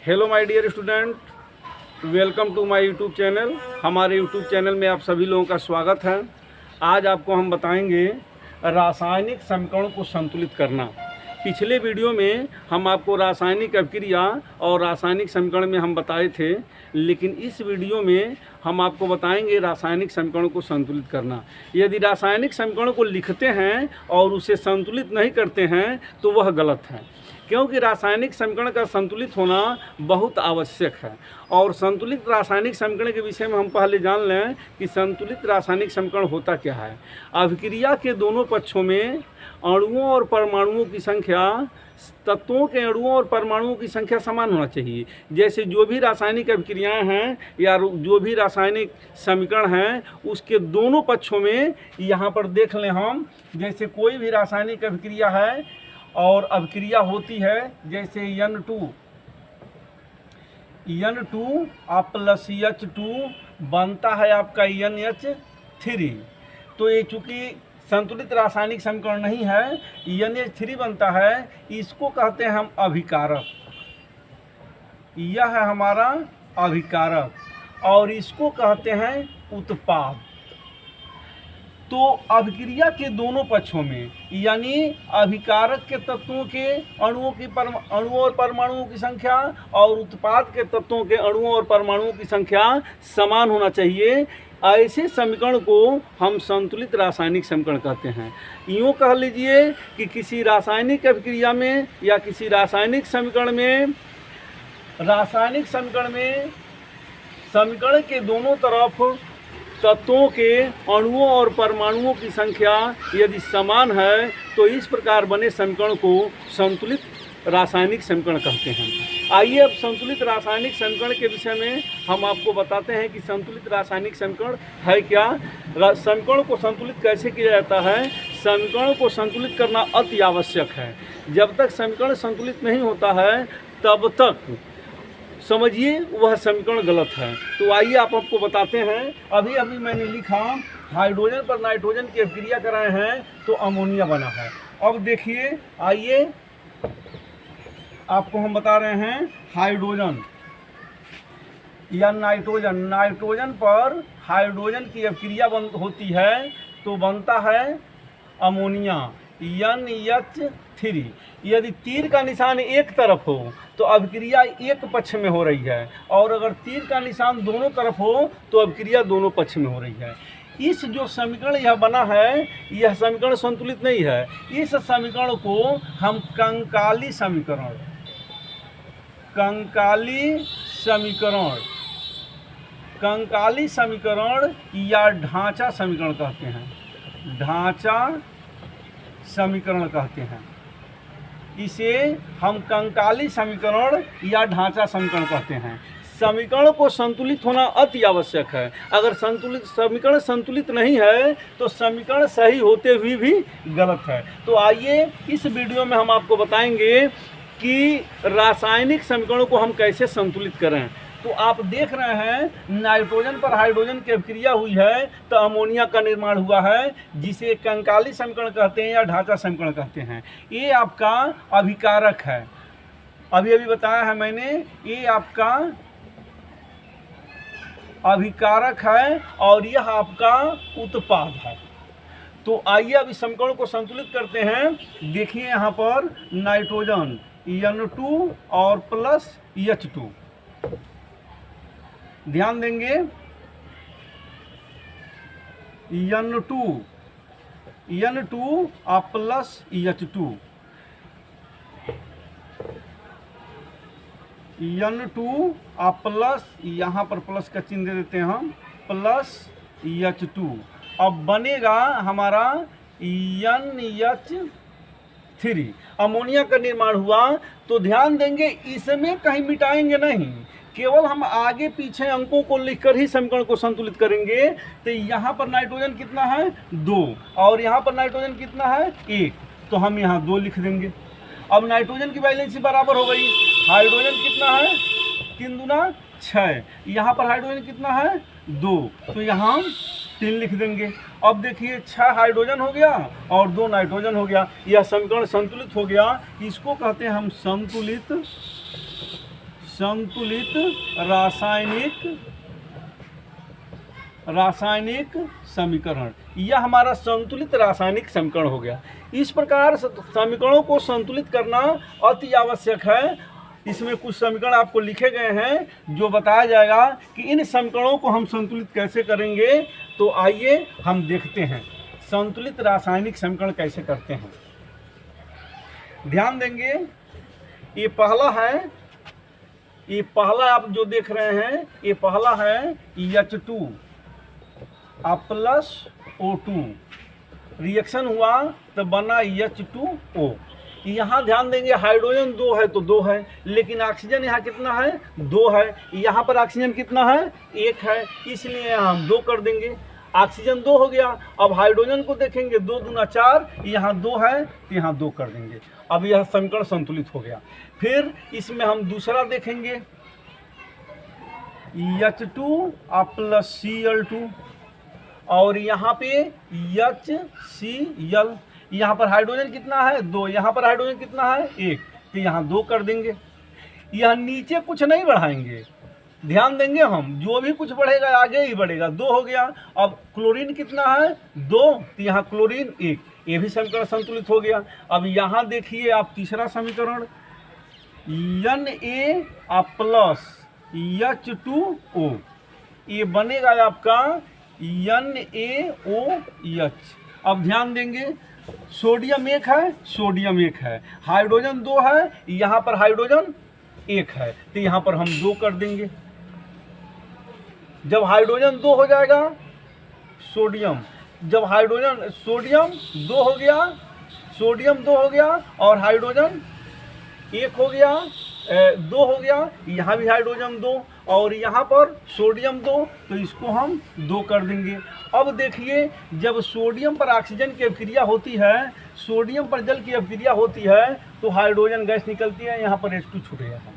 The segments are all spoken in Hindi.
Hello my dear student, welcome to my YouTube channel. हमारे यूट्यूब चैनल में आप सभी लोगों का स्वागत है। आज आपको हम बताएंगे रासायनिक समीकरण को संतुलित करना। पिछले वीडियो में हम आपको रासायनिक अभिक्रिया और रासायनिक समीकरण में हम बताए थे, लेकिन इस वीडियो में हम आपको बताएंगे रासायनिक समीकरण को संतुलित करना। यदि रासायनिक समीकरण को लिखते हैं और उसे संतुलित नहीं करते हैं तो वह गलत है, क्योंकि रासायनिक समीकरण का संतुलित होना बहुत आवश्यक है। और संतुलित रासायनिक समीकरण के विषय में हम पहले जान लें कि संतुलित रासायनिक समीकरण होता क्या है। अभिक्रिया के दोनों पक्षों में अणुओं और परमाणुओं की संख्या, तत्वों के अणुओं और परमाणुओं की संख्या समान होना चाहिए। जैसे जो भी रासायनिक अभिक्रियाएं हैं या जो भी रासायनिक समीकरण हैं, उसके दोनों पक्षों में यहाँ पर देख लें हम, जैसे कोई भी रासायनिक अभिक्रिया है और अभिक्रिया होती है, जैसे N2 प्लस H2 बनता है आपका NH3। तो ये चूँकि संतुलित रासायनिक समीकरण नहीं है, NH3 बनता है, इसको कहते हैं हम अभिकारक। यह है हमारा अभिकारक और इसको कहते हैं उत्पाद। तो अभिक्रिया के दोनों पक्षों में, यानी अभिकारक के तत्वों के अणुओं और परमाणुओं की संख्या और उत्पाद के तत्वों के अणुओं और परमाणुओं की संख्या समान होना चाहिए। ऐसे समीकरण को हम संतुलित रासायनिक समीकरण कहते हैं। यूँ कह लीजिए कि किसी रासायनिक अभिक्रिया में या किसी रासायनिक समीकरण में समीकरण के दोनों तरफ तत्वों के अणुओं और परमाणुओं की संख्या यदि समान है तो इस प्रकार बने समीकरण को संतुलित रासायनिक समीकरण कहते हैं। आइए अब संतुलित रासायनिक समीकरण के विषय में हम आपको बताते हैं कि संतुलित रासायनिक समीकरण है क्या, समीकरण को संतुलित कैसे किया जाता है। समीकरण को संतुलित करना अति आवश्यक है। जब तक समीकरण संतुलित नहीं होता है तब तक समझिए वह समीकरण गलत है। तो आइए आपको बताते हैं। अभी मैंने लिखा हाइड्रोजन पर नाइट्रोजन की अभिक्रिया कराए हैं तो अमोनिया बना है। अब देखिए, आइए आपको हम बता रहे हैं हाइड्रोजन या नाइट्रोजन पर हाइड्रोजन की अभिक्रिया होती है तो बनता है अमोनिया NH3। यदि तीर का निशान एक तरफ हो तो अभिक्रिया एक पक्ष में हो रही है, और अगर तीर का निशान दोनों तरफ हो तो अभिक्रिया दोनों पक्ष में हो रही है। इस जो समीकरण यह बना है, यह समीकरण संतुलित नहीं है। इस समीकरण को हम कंकाली समीकरण या ढांचा समीकरण कहते हैं। ढांचा समीकरण कहते हैं इसे हम कंकाली समीकरण या ढांचा समीकरण कहते हैं। समीकरण को संतुलित होना अति आवश्यक है। अगर समीकरण संतुलित नहीं है तो समीकरण सही होते हुए भी गलत है। तो आइए इस वीडियो में हम आपको बताएंगे कि रासायनिक समीकरणों को हम कैसे संतुलित करें। तो आप देख रहे हैं नाइट्रोजन पर हाइड्रोजन की अभिक्रिया हुई है तो अमोनिया का निर्माण हुआ है, जिसे कंकाली समीकरण कहते हैं या ढांचा समीकरण कहते हैं। ये आपका अभिकारक है, अभी बताया है मैंने, ये आपका अभिकारक है और यह आपका उत्पाद है। तो आइए अब इस समीकरण को संतुलित करते हैं। देखिए यहाँ पर नाइट्रोजन N2 और प्लस H2, ध्यान देंगे, N2 plus H2, N2 plus, यहाँ पर प्लस का चिन्ह दे देते हैं हम, प्लस H2। अब बनेगा हमारा NH3। अमोनिया का निर्माण हुआ तो ध्यान देंगे इसमें कहीं मिटाएंगे नहीं, केवल हम आगे पीछे अंकों को लिखकर ही समीकरण को संतुलित करेंगे। तो यहाँ पर नाइट्रोजन कितना है 2 और यहाँ पर नाइट्रोजन कितना है 1, तो हम यहाँ 2 लिख देंगे। अब नाइट्रोजन की वैलेंसी बराबर हो गई। हाइड्रोजन कितना है 3 दूना 6, यहाँ पर हाइड्रोजन कितना है 2, तो यहाँ हम 3 लिख देंगे। अब देखिए 6 हाइड्रोजन हो गया और 2 नाइट्रोजन हो गया, यह समीकरण संतुलित हो गया। इसको कहते हैं हम संतुलित रासायनिक समीकरण। यह हमारा संतुलित रासायनिक समीकरण हो गया। इस प्रकार समीकरणों को संतुलित करना अति आवश्यक है। इसमें कुछ समीकरण आपको लिखे गए हैं जो बताया जाएगा कि इन समीकरणों को हम संतुलित कैसे करेंगे। तो आइए हम देखते हैं संतुलित रासायनिक समीकरण कैसे करते हैं। ध्यान देंगे, ये पहला आप जो देख रहे हैं, ये पहला है H2 प्लस O2, रिएक्शन हुआ तो बना H2O। यहाँ ध्यान देंगे, हाइड्रोजन 2 है तो 2 है, लेकिन ऑक्सीजन यहाँ कितना है, 2 है। यहाँ पर ऑक्सीजन कितना है, 1 है, इसलिए यहाँ हम 2 कर देंगे। ऑक्सीजन 2 हो गया। अब हाइड्रोजन को देखेंगे, 2 दूना 4, यहाँ 2 है तो यहाँ 2 कर देंगे। अब यह समीकरण संतुलित हो गया। फिर इसमें हम दूसरा देखेंगे, H2 प्लस Cl2, और यहाँ पे HCl। यहाँ पर हाइड्रोजन कितना है, 2, यहाँ पर हाइड्रोजन कितना है, 1, तो यहाँ 2 कर देंगे। यह नीचे कुछ नहीं बढ़ाएंगे, ध्यान देंगे, हम जो भी कुछ बढ़ेगा आगे ही बढ़ेगा। 2 हो गया। अब क्लोरीन कितना है, 2, तो यहाँ क्लोरीन 1, ये भी समीकरण संतुलित हो गया। अब यहाँ देखिए आप तीसरा समीकरण, Na प्लस H2O, ये बनेगा आपका NaOH। अब ध्यान देंगे, सोडियम 1 है, सोडियम 1 है, हाइड्रोजन 2 है, यहाँ पर हाइड्रोजन 1 है, तो यहाँ पर हम 2 कर देंगे। जब हाइड्रोजन 2 हो जाएगा, सोडियम 2 हो गया, सोडियम 2 हो गया और हाइड्रोजन 1 हो गया, 2 हो गया, यहाँ भी हाइड्रोजन 2 और यहाँ पर सोडियम 2, तो इसको हम 2 कर देंगे। अब देखिए, जब सोडियम पर ऑक्सीजन की अभिक्रिया होती है, सोडियम पर जल की अभिक्रिया होती है, तो हाइड्रोजन गैस निकलती है, यहाँ पर H2 छूट गया था,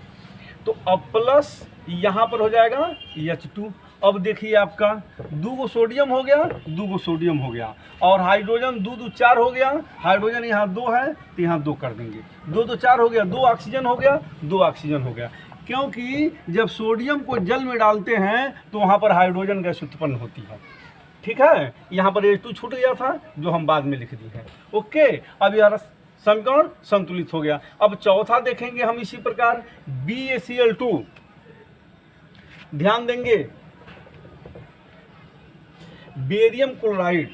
तो अब प्लस यहाँ पर हो जाएगा H2। अब देखिए आपका 2 सोडियम हो गया, 2 सोडियम हो गया, और हाइड्रोजन 2 4 हो गया, हाइड्रोजन यहाँ 2 है तो यहाँ 2 कर देंगे। 2 4 हो गया, 2 ऑक्सीजन हो गया, 2 ऑक्सीजन हो गया, क्योंकि जब सोडियम को जल में डालते हैं तो वहाँ पर हाइड्रोजन गैस उत्पन्न होती है। ठीक है, यहाँ पर H2 छूट गया था जो हम बाद में लिख दी है। ओके, अब यह समीकरण संतुलित हो गया। अब चौथा देखेंगे हम इसी प्रकार, BaCl2। ध्यान देंगे, बेरियम क्लोराइड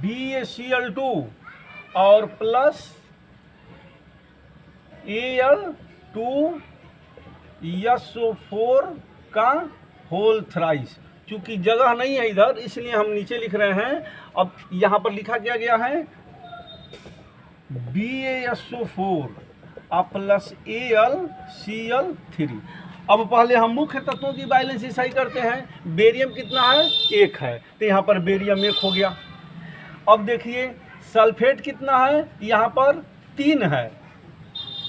BaCl2 और प्लस Al2SO4 का होल थ्राइस। चूंकि जगह नहीं है इधर, इसलिए हम नीचे लिख रहे हैं। अब यहाँ पर लिखा क्या गया है, BaSO4 प्लस AlCl3। अब पहले हम मुख्य तत्वों की बैलेंस सही करते हैं। बेरियम कितना है, 1 है, तो यहाँ पर बेरियम 1 हो गया। अब देखिए सल्फेट कितना है, यहाँ पर 3 है,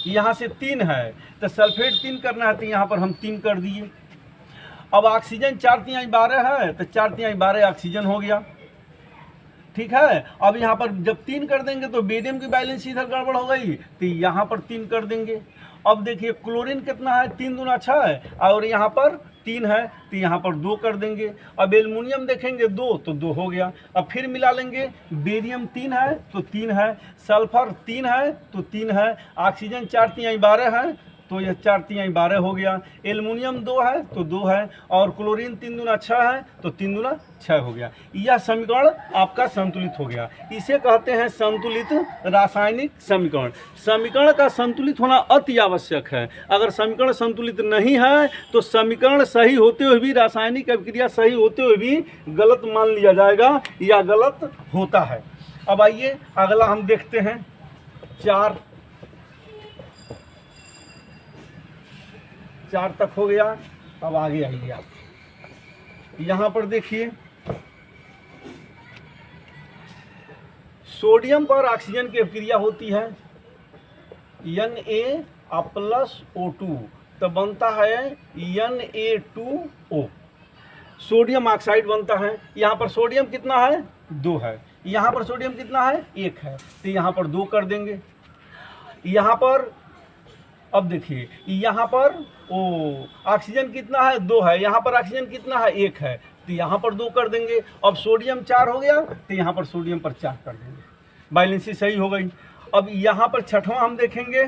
यहाँ से 3 है, तो सल्फेट 3 करना है, तो यहाँ पर हम 3 कर दिए। अब ऑक्सीजन 4 3 12 है, तो 4 3 12 ऑक्सीजन हो गया। ठीक है, अब यहाँ पर जब 3 कर देंगे तो बेरियम की बैलेंस इधर गड़बड़ हो गई, तो यहाँ पर 3 कर देंगे। अब देखिए क्लोरीन कितना है, 3 दूना 6 है, और यहाँ पर 3 है, तो यहाँ पर 2 कर देंगे। अब एल्युमिनियम देखेंगे 2, तो 2 हो गया। अब फिर मिला लेंगे, बेरियम 3 है तो 3 है, सल्फर 3 है तो 3 है, ऑक्सीजन 4 3 12 है, तो यह 4 3 12 हो गया। एल्युमिनियम 2 है तो 2 है, और क्लोरीन 3 दूना 6 है तो 3 दूना 6 हो गया। यह समीकरण आपका संतुलित हो गया। इसे कहते हैं संतुलित रासायनिक समीकरण। समीकरण का संतुलित होना अति आवश्यक है। अगर समीकरण संतुलित नहीं है तो समीकरण सही होते हुए भी, रासायनिक अभिक्रिया सही होते हुए भी गलत मान लिया जाएगा या गलत होता है। अब आइए अगला हम देखते हैं, 4 तक हो गया। अब आगे आइए आप, यहाँ पर देखिए, सोडियम पर ऑक्सीजन की अभिक्रिया होती है Na प्लस O2, तो बनता है Na2O, सोडियम ऑक्साइड बनता है। यहाँ पर सोडियम कितना है, 2 है, यहाँ पर सोडियम कितना है, 1 है, तो यहाँ पर 2 कर देंगे। यहाँ पर अब देखिए यहाँ पर ऑक्सीजन कितना है 2 है, यहाँ पर ऑक्सीजन कितना है 1 है, तो यहाँ पर 2 कर देंगे। अब सोडियम 4 हो गया तो यहाँ पर सोडियम पर 4 कर देंगे, बैलेंसी सही हो गई। अब यहाँ पर छठवां हम देखेंगे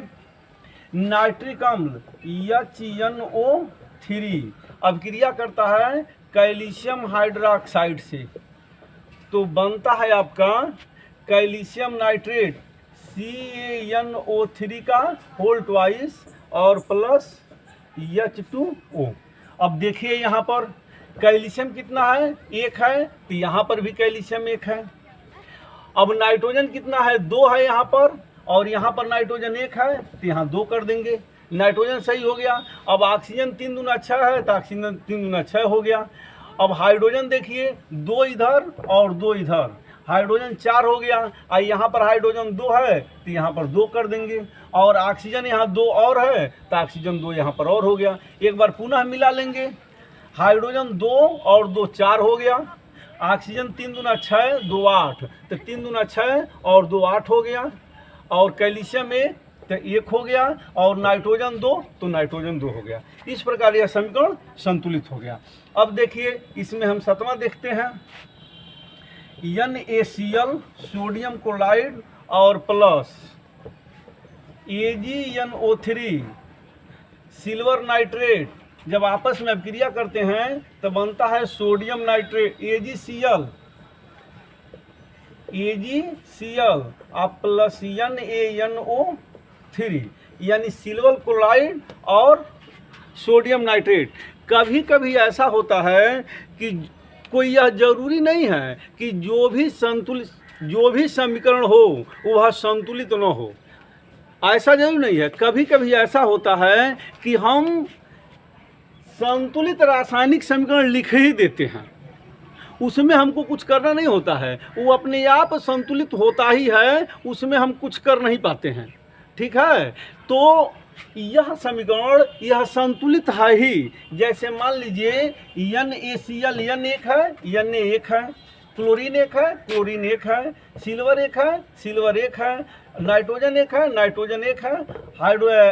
नाइट्रिक अम्ल HNO3 अब क्रिया करता है कैल्शियम हाइड्रोक्साइड से, तो बनता है आपका कैल्शियम नाइट्रेट CaNO3 का होल ट्वाइस और प्लस H2O। अब देखिए यहाँ पर कैल्शियम कितना है 1 है, तो यहाँ पर भी कैल्शियम 1 है। अब नाइट्रोजन कितना है 2 है यहाँ पर, और यहाँ पर नाइट्रोजन 1 है, तो यहाँ 2 कर देंगे, नाइट्रोजन सही हो गया। अब ऑक्सीजन 3 दूना 6 है, तो ऑक्सीजन 3 दूना 6 हो गया। अब हाइड्रोजन देखिए 2 इधर और 2 इधर, हाइड्रोजन 4 हो गया, और यहाँ पर हाइड्रोजन 2 है, तो यहाँ पर 2 कर देंगे, और ऑक्सीजन यहाँ 2 और है, तो ऑक्सीजन 2 यहाँ पर और हो गया। एक बार पुनः मिला लेंगे, हाइड्रोजन 2 और 2 4 हो गया, ऑक्सीजन 3 दूना 6 2 8, तो 3 दूना 6 और 2 8 हो गया, और कैल्शियम 1 तो 1 हो गया, और नाइट्रोजन 2 तो नाइट्रोजन 2 हो गया। इस प्रकार यह समीकरण संतुलित हो गया। अब देखिए इसमें हम 7वां देखते हैं NaCl सोडियम क्लोराइड और प्लस AgNO3 सिल्वर नाइट्रेट जब आपस में अभिक्रिया करते हैं तो बनता है सोडियम नाइट्रेट AgCl आप प्लस NaNO3 यानी सिल्वर क्लोराइड और सोडियम नाइट्रेट। कभी कभी ऐसा होता है कि कोई यह जरूरी नहीं है कि जो भी समीकरण हो वह संतुलित न हो, ऐसा जरूर नहीं है। कभी कभी ऐसा होता है कि हम संतुलित रासायनिक समीकरण लिख ही देते हैं, उसमें हमको कुछ करना नहीं होता है, वो अपने आप संतुलित होता ही है, उसमें हम कुछ कर नहीं पाते हैं। ठीक है, तो यह समीकरण यह संतुलित है ही। जैसे मान लीजिए NaCl N 1 है, Na 1 है, क्लोरीन 1 है, क्लोरीन 1 है, सिल्वर 1 है, सिल्वर 1 है, नाइट्रोजन 1 है, नाइट्रोजन 1 है,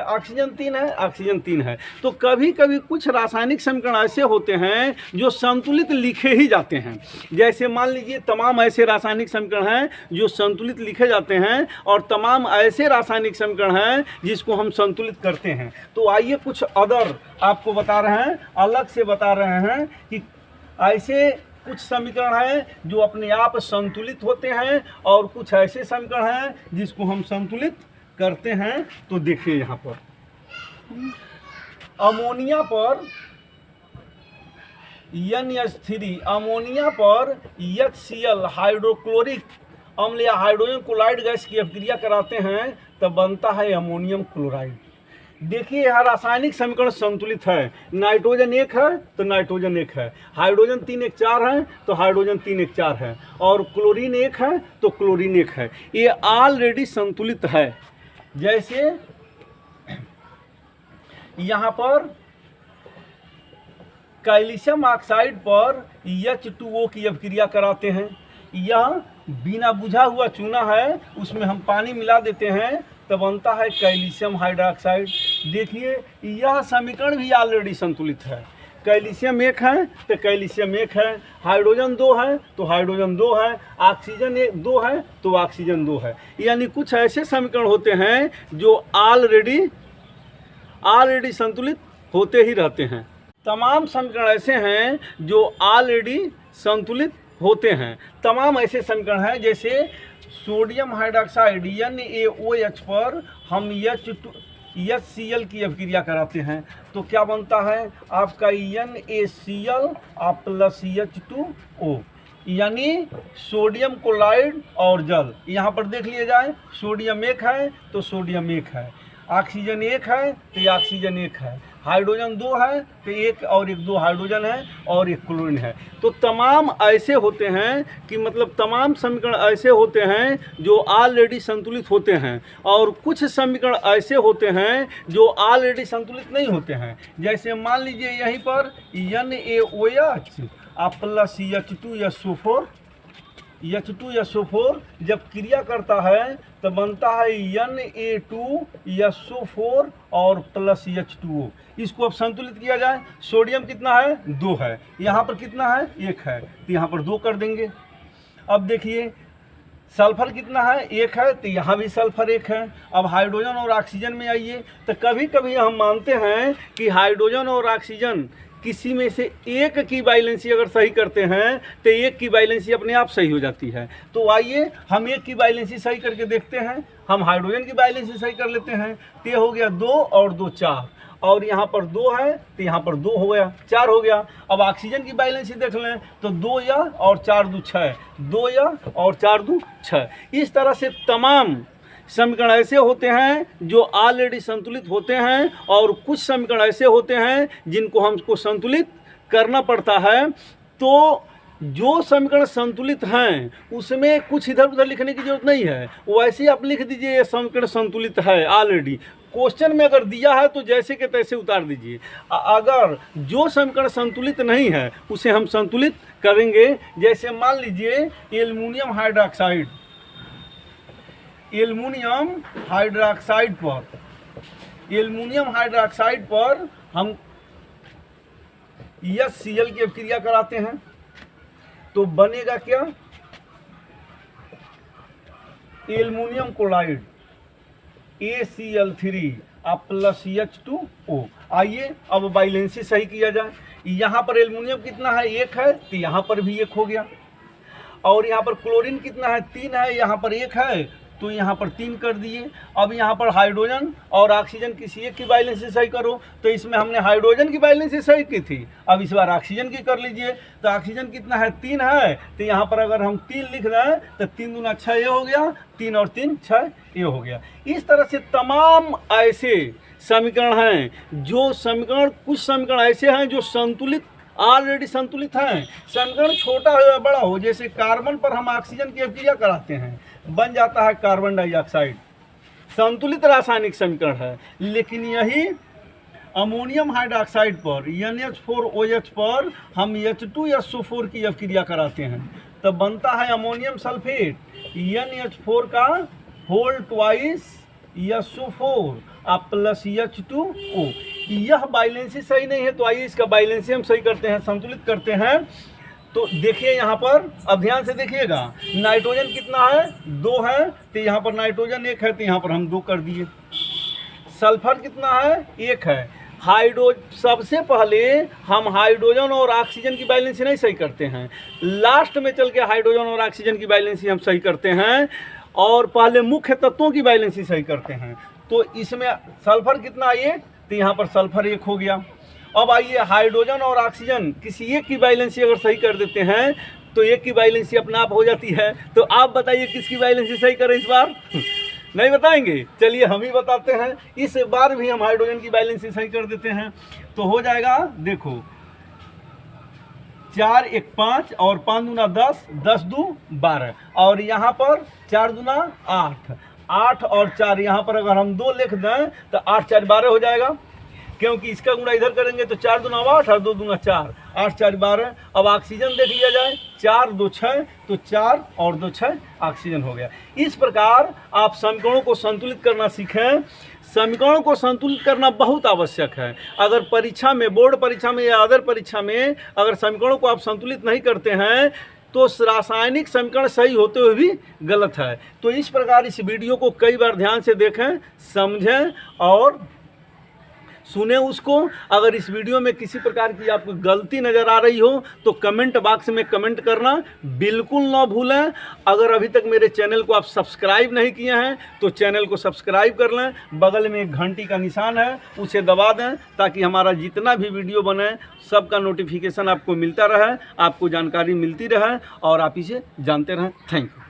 ऑक्सीजन 3 है, ऑक्सीजन 3 है। तो कभी कभी कुछ रासायनिक समीकरण ऐसे होते हैं जो संतुलित लिखे ही जाते हैं। जैसे मान लीजिए तमाम ऐसे रासायनिक समीकरण हैं जो संतुलित लिखे जाते हैं, और तमाम ऐसे रासायनिक समीकरण हैं जिसको हम संतुलित करते हैं। तो आइए कुछ अदर आपको बता रहे हैं, अलग से बता रहे हैं कि ऐसे कुछ समीकरण हैं जो अपने आप संतुलित होते हैं, और कुछ ऐसे समीकरण हैं जिसको हम संतुलित करते हैं। तो देखिए यहाँ पर अमोनिया पर NH3 अमोनिया पर HCl हाइड्रोक्लोरिक अम्ल या हाइड्रोजन क्लोराइड गैस की अभिक्रिया कराते हैं तब बनता है अमोनियम क्लोराइड। देखिए यहाँ रासायनिक समीकरण संतुलित है, नाइट्रोजन 1 है तो नाइट्रोजन 1 है, हाइड्रोजन 3 1 4 है तो हाइड्रोजन 3 1 4 है, और क्लोरीन 1 है तो क्लोरीन 1 है। ये ऑलरेडी संतुलित है। जैसे यहाँ पर कैल्शियम ऑक्साइड पर H2O की अभिक्रिया कराते हैं। यह बिना बुझा हुआ चूना है, उसमें हम पानी मिला देते हैं तो बनता है कैल्शियम हाइड्रोक्साइड। देखिए यह समीकरण भी ऑलरेडी संतुलित है। कैल्शियम 1 है तो कैल्शियम 1 है, हाइड्रोजन 2 है तो हाइड्रोजन 2 है, ऑक्सीजन 2 है तो ऑक्सीजन 2 है। यानी कुछ ऐसे समीकरण होते हैं जो ऑलरेडी संतुलित होते ही रहते हैं। तमाम समीकरण ऐसे हैं जो ऑलरेडी संतुलित होते हैं। तमाम ऐसे समीकरण हैं जैसे सोडियम हाइड्रोक्साइड NaOH पर हम HCl की अभिक्रिया कराते हैं तो क्या बनता है आपका NaCl प्लस H2O, यानी सोडियम क्लोराइड और जल। यहाँ पर देख लिया जाए, सोडियम 1 है तो सोडियम 1 है, ऑक्सीजन 1 है तो ऑक्सीजन 1 है, हाइड्रोजन 2 है तो 1 और 1 2 हाइड्रोजन है और 1 क्लोरीन है। तो तमाम ऐसे होते हैं कि मतलब तमाम समीकरण ऐसे होते हैं जो ऑलरेडी संतुलित होते हैं, और कुछ समीकरण ऐसे होते हैं जो ऑलरेडी संतुलित नहीं होते हैं। जैसे मान लीजिए यहीं पर NaOH प्लस H2SO4 H2SO4 जब क्रिया करता है तो बनता है Na2SO4 और प्लस H2O। इसको अब संतुलित किया जाए। सोडियम कितना है? 2 है। यहाँ पर कितना है? 1 है, तो यहाँ पर 2 कर देंगे। अब देखिए सल्फर कितना है? 1 है, तो यहाँ भी सल्फर 1 है। अब हाइड्रोजन और ऑक्सीजन में आइए, तो कभी कभी हम मानते हैं कि हाइड्रोजन और ऑक्सीजन किसी में से एक की वैलेंसी अगर सही करते हैं तो एक की वैलेंसी अपने आप सही हो जाती है। तो आइए हम एक की वैलेंसी सही करके देखते हैं। हम हाइड्रोजन की वैलेंसी सही कर लेते हैं। तो ये हो गया 2 और 2 4, और यहाँ पर 2 है तो यहाँ पर 2 हो गया, 4 हो गया। अब ऑक्सीजन की वैलेंसी देख लें तो 2 या और 4 2 6, 2 या और 4 2 6। इस तरह से तमाम समीकरण ऐसे होते हैं जो ऑलरेडी संतुलित होते हैं, और कुछ समीकरण ऐसे होते हैं जिनको हमको संतुलित करना पड़ता है। तो जो समीकरण संतुलित हैं उसमें कुछ इधर उधर लिखने की जरूरत नहीं है, वैसे ही आप लिख दीजिए ये समीकरण संतुलित है ऑलरेडी। क्वेश्चन में अगर दिया है तो जैसे के तैसे उतार दीजिए। अगर जो समीकरण संतुलित नहीं है उसे हम संतुलित करेंगे। जैसे मान लीजिए एल्युमिनियम हाइड्रोक्साइड पर हम HCl की अभिक्रिया कराते हैं तो बनेगा क्या? Aluminium chloride ACl3 plus H2O। आइए अब वैलेंसी सही किया जाए। यहाँ पर एल्युमिनियम कितना है? 1 है, तो यहाँ पर भी 1 हो गया। और यहाँ पर क्लोरीन कितना है? 3 है, यहाँ पर 1 है, तो यहाँ पर 3 कर दिए। अब यहाँ पर हाइड्रोजन और ऑक्सीजन किसी एक की वैलेंसी सही करो, तो इसमें हमने हाइड्रोजन की वैलेंसी सही की थी, अब इस बार ऑक्सीजन की कर लीजिए। तो ऑक्सीजन कितना है? 3 है, तो यहाँ पर अगर हम 3 लिख रहे हैं तो 3 दूना 6 ये हो गया, 3 और 3 6 ये हो गया। इस तरह से तमाम ऐसे समीकरण हैं जो समीकरण, कुछ समीकरण ऐसे हैं जो संतुलित ऑलरेडी संतुलित हैं। समीकरण छोटा हो या बड़ा हो, जैसे कार्बन पर हम ऑक्सीजन की अभिक्रिया कराते हैं, बन जाता है कार्बन डाइऑक्साइड, संतुलित रासायनिक समीकरण है। लेकिन यही अमोनियम हाइड्रोक्साइड पर NH4OH पर हम H2SO4 की अभिक्रिया कराते हैं, तब बनता है अमोनियम सल्फेट NH4 का whole twice SO4 plus H2O। यह बैलेंसी सही नहीं है, तो आइए इसका बैलेंसी हम सही करते हैं, संतुलित करते हैं। तो देखिए यहाँ पर, अब ध्यान से देखिएगा, नाइट्रोजन कितना है? 2 है, तो यहाँ पर नाइट्रोजन 1 है, तो यहाँ पर हम 2 कर दिए। सल्फर कितना है? 1 है। सबसे पहले हम हाइड्रोजन और ऑक्सीजन की बैलेंसी नहीं सही करते हैं, लास्ट में चल के हाइड्रोजन और ऑक्सीजन की बैलेंसी हम सही करते हैं, और पहले मुख्य तत्वों की बैलेंसी सही करते हैं। तो इसमें सल्फर कितना? 1, तो यहाँ पर सल्फर 1 हो गया। अब आइए हाइड्रोजन और ऑक्सीजन किसी एक की बैलेंसी अगर सही कर देते हैं तो एक की बैलेंसी अपने आप हो जाती है। तो आप बताइए किसकी बैलेंसी सही करें इस बार? नहीं बताएंगे? चलिए हम ही बताते हैं। इस बार भी हम हाइड्रोजन की बैलेंसी सही कर देते हैं, तो हो जाएगा, देखो 4 1 5 और 5 दूना 10, 10 2 12, और यहाँ पर 4 दूना 8, 8 और 4, यहाँ पर अगर हम 2 लिख दें तो 8 4 12 हो जाएगा, क्योंकि इसका गुणा इधर करेंगे तो 4 दूना 8 और 2 दूना 4, 8 4 12। अब ऑक्सीजन देख लिया जाए, 4 2 6, तो 4 और 2 6 ऑक्सीजन हो गया। इस प्रकार आप समीकरणों को संतुलित करना सीखें। समीकरणों को संतुलित करना बहुत आवश्यक है। अगर परीक्षा में, बोर्ड परीक्षा में या अदर परीक्षा में अगर समीकरणों को आप संतुलित नहीं करते हैं तो रासायनिक समीकरण सही होते हुए भी गलत है। तो इस प्रकार इस वीडियो को कई बार ध्यान से देखें, समझें और सुने उसको। अगर इस वीडियो में किसी प्रकार की आपको गलती नज़र आ रही हो तो कमेंट बॉक्स में कमेंट करना बिल्कुल ना भूलें। अगर अभी तक मेरे चैनल को आप सब्सक्राइब नहीं किए हैं तो चैनल को सब्सक्राइब कर लें, बगल में एक घंटी का निशान है उसे दबा दें, ताकि हमारा जितना भी वीडियो बने सबका नोटिफिकेशन आपको मिलता रहे, आपको जानकारी मिलती रहे और आप इसे जानते रहें। Thank you.